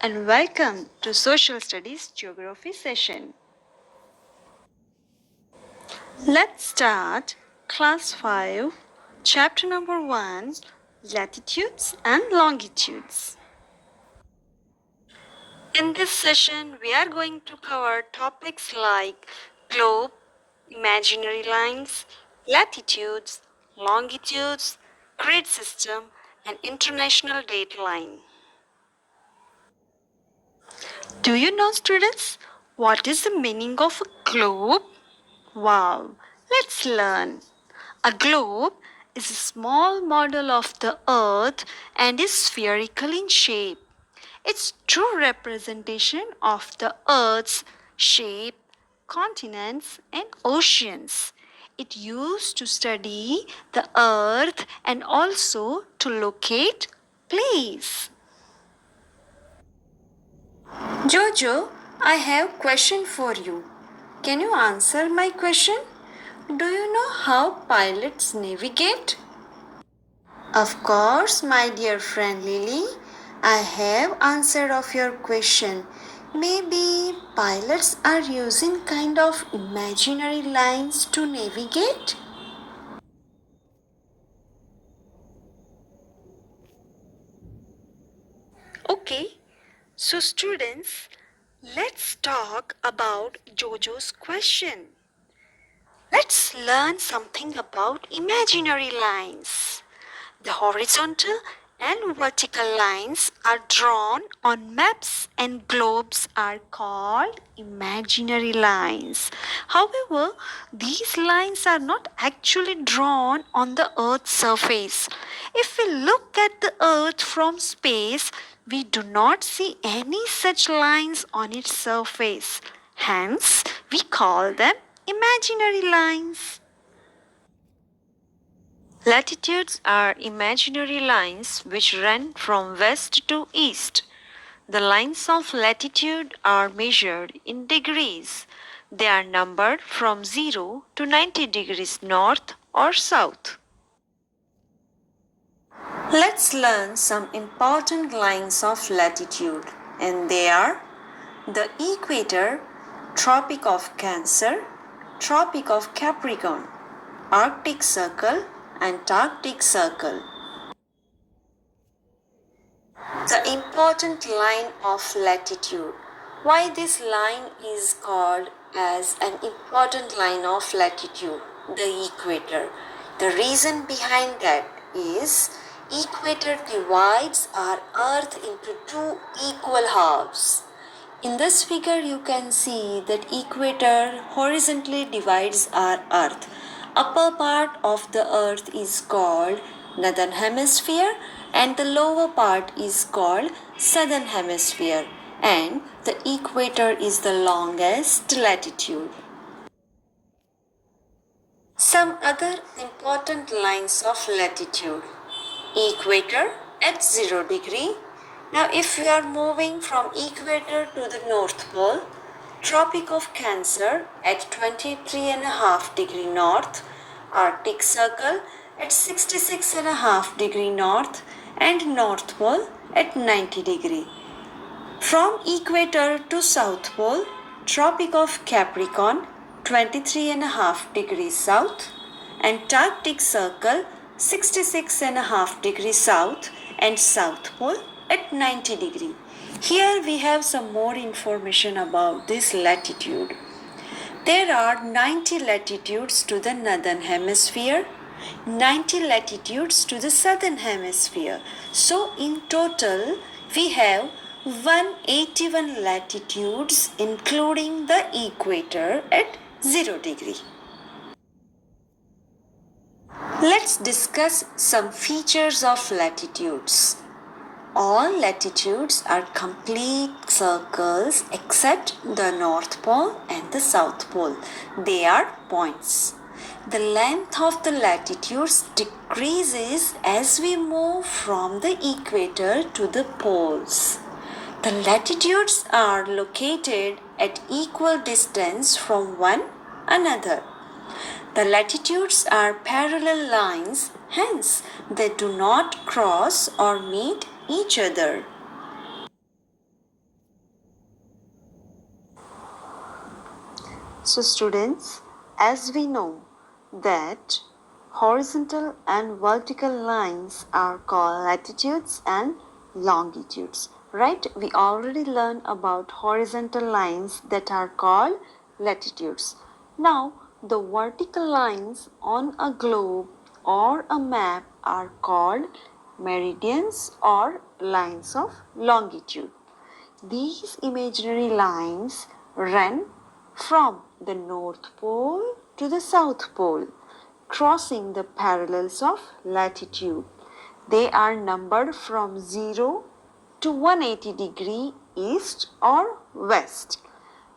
and welcome to Social Studies Geography session. Let's start Class 5, Chapter number 1, Latitudes and Longitudes. In this session, we are going to cover topics like globe, imaginary lines, latitudes, longitudes, grid system, and international date line. Do you know, students, what is the meaning of a globe? Wow, let's learn. A globe is a small model of the earth and is spherical in shape. It's true representation of the earth's shape, continents and oceans. It used to study the earth and also to locate place. Jojo, I have question for you. Can you answer my question? Do you know how pilots navigate? Of course, my dear friend Lily. I have answered of your question. Maybe pilots are using kind of imaginary lines to navigate? Okay, so students, let's talk about Jojo's question. Let's learn something about imaginary lines. The horizontal and vertical lines are drawn on maps and globes are called imaginary lines. However, these lines are not actually drawn on the Earth's surface. If we look at the Earth from space, we do not see any such lines on its surface. Hence, we call them imaginary lines. Latitudes are imaginary lines which run from west to east. The lines of latitude are measured in degrees. They are numbered from 0 to 90 degrees north or south. Let's learn some important lines of latitude, and they are the equator, Tropic of Cancer, Tropic of Capricorn, Arctic Circle, Antarctic Circle. The important line of latitude. Why this line is called as an important line of latitude, the equator. The reason behind that is equator divides our earth into two equal halves. In this figure you can see that equator horizontally divides our earth. Upper part of the earth is called northern hemisphere and the lower part is called southern hemisphere, and the equator is the longest latitude. Some other important lines of latitude. Equator at 0 degree. Now if we are moving from equator to the North Pole, Tropic of Cancer at 23.5 degree north, Arctic Circle at 66.5 degree north and North Pole at 90 degree. From equator to South Pole, Tropic of Capricorn 23.5 degrees south, Antarctic Circle 66.5 degrees south and South Pole at 90 degree. Here we have some more information about this latitude. There are 90 latitudes to the northern hemisphere, 90 latitudes to the southern hemisphere. So in total we have 181 latitudes including the equator at 0 degree. Let's discuss some features of latitudes. All latitudes are complete circles except the North Pole and the South Pole. They are points. The length of the latitudes decreases as we move from the equator to the poles. The latitudes are located at equal distance from one another. The latitudes are parallel lines, hence they do not cross or meet each other. So students, as we know that horizontal and vertical lines are called latitudes and longitudes, right? We already learned about horizontal lines that are called latitudes. Now, the vertical lines on a globe or a map are called meridians or lines of longitude. These imaginary lines run from the North Pole to the South Pole, crossing the parallels of latitude. They are numbered from 0 to 180 degree east or west.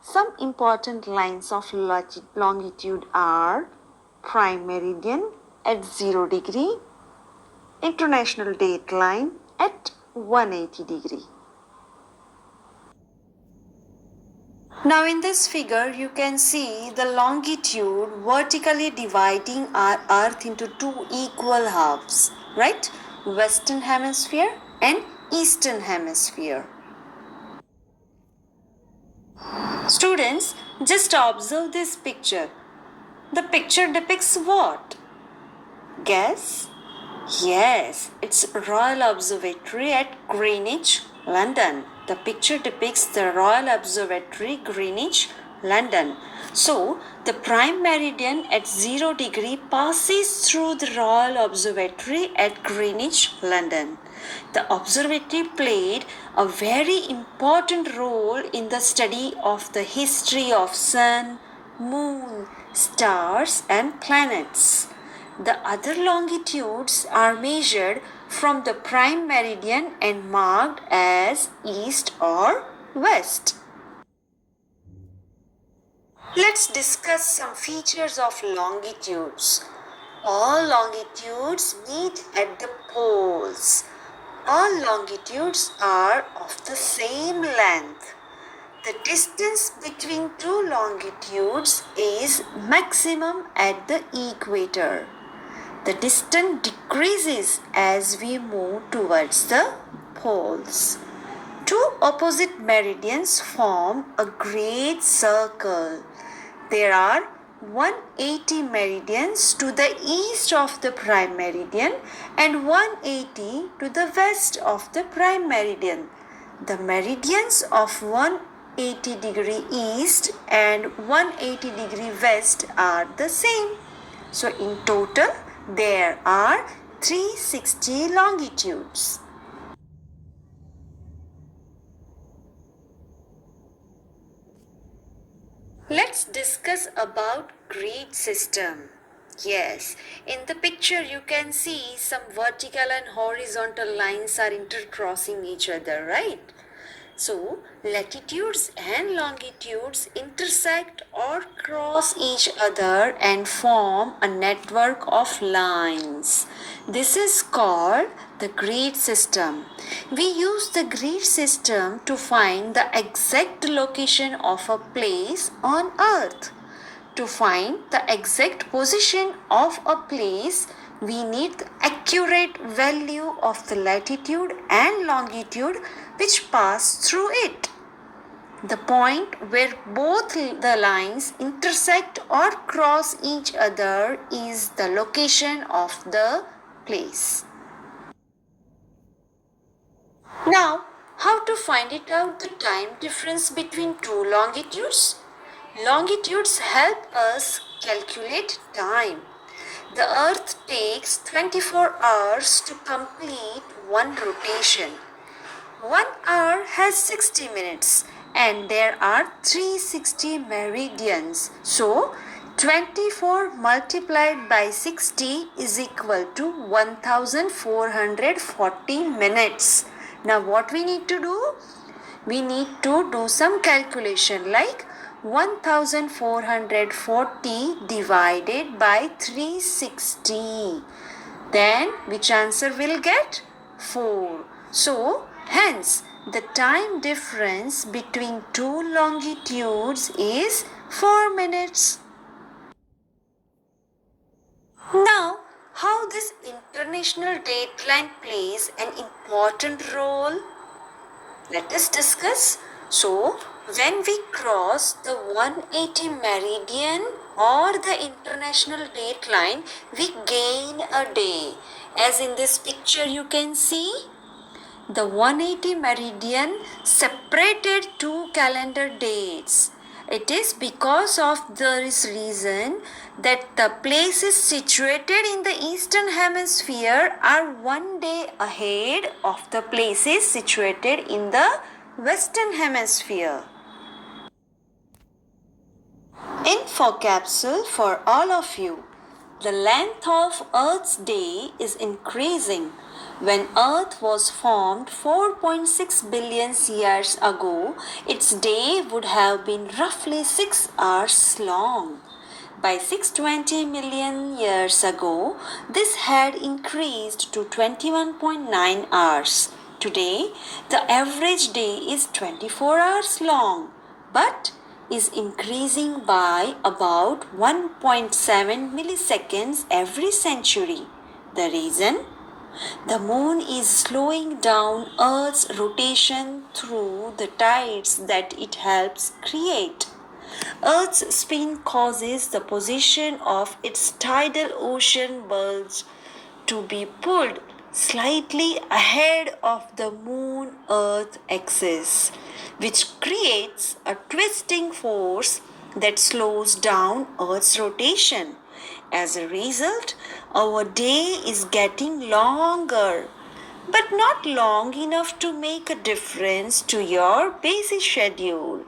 Some important lines of longitude are prime meridian at 0 degree, international date line at 180 degree. Now in this figure you can see the longitude vertically dividing our earth into two equal halves, right? Western hemisphere and eastern hemisphere. Students, just observe this picture. The picture depicts what? Guess? Yes, it's Royal Observatory at Greenwich, London. The picture depicts the Royal Observatory, Greenwich, London. So, the prime meridian at 0 degree passes through the Royal Observatory at Greenwich, London. The observatory played a very important role in the study of the history of sun, moon, stars and planets. The other longitudes are measured from the prime meridian and marked as east or west. Let's discuss some features of longitudes. All longitudes meet at the poles. All longitudes are of the same length. The distance between two longitudes is maximum at the equator. The distance decreases as we move towards the poles. Two opposite meridians form a great circle. There are 180 meridians to the east of the prime meridian and 180 to the west of the prime meridian. The meridians of 180 degree east and 180 degree west are the same. So in total there are 360 longitudes. Let's discuss about grid system. Yes, in the picture you can see some vertical and horizontal lines are intercrossing each other, right? So, latitudes and longitudes intersect or cross each other and form a network of lines. This is called the grid system. We use the grid system to find the exact location of a place on earth. To find the exact position of a place, we need the accurate value of the latitude and longitude which pass through it. The point where both the lines intersect or cross each other is the location of the place. Now, how to find it out the time difference between two longitudes? Longitudes help us calculate time. The earth takes 24 hours to complete one rotation. 1 hour has 60 minutes and there are 360 meridians. So, 24 multiplied by 60 is equal to 1440 minutes. Now, what we need to do? We need to do some calculation like 1440 divided by 360. Then which answer will get? 4. So hence the time difference between two longitudes is 4 minutes. Now how this international dateline plays an important role? Let us discuss. So, When we cross the 180 meridian or the international date line, we gain a day. As in this picture you can see, the 180 meridian separated two calendar dates. It is because of this reason that the places situated in the eastern hemisphere are one day ahead of the places situated in the western hemisphere. Info capsule for all of you. The length of Earth's day is increasing. When Earth was formed 4.6 billion years ago, its day would have been roughly 6 hours long. By 620 million years ago, this had increased to 21.9 hours. Today, the average day is 24 hours long, but is increasing by about 1.7 milliseconds every century. The reason? The moon is slowing down Earth's rotation through the tides that it helps create. Earth's spin causes the position of its tidal ocean bulge to be pulled slightly ahead of the moon earth axis, which creates a twisting force that slows down Earth's rotation. As a result, our day is getting longer, but not long enough to make a difference to your busy schedule.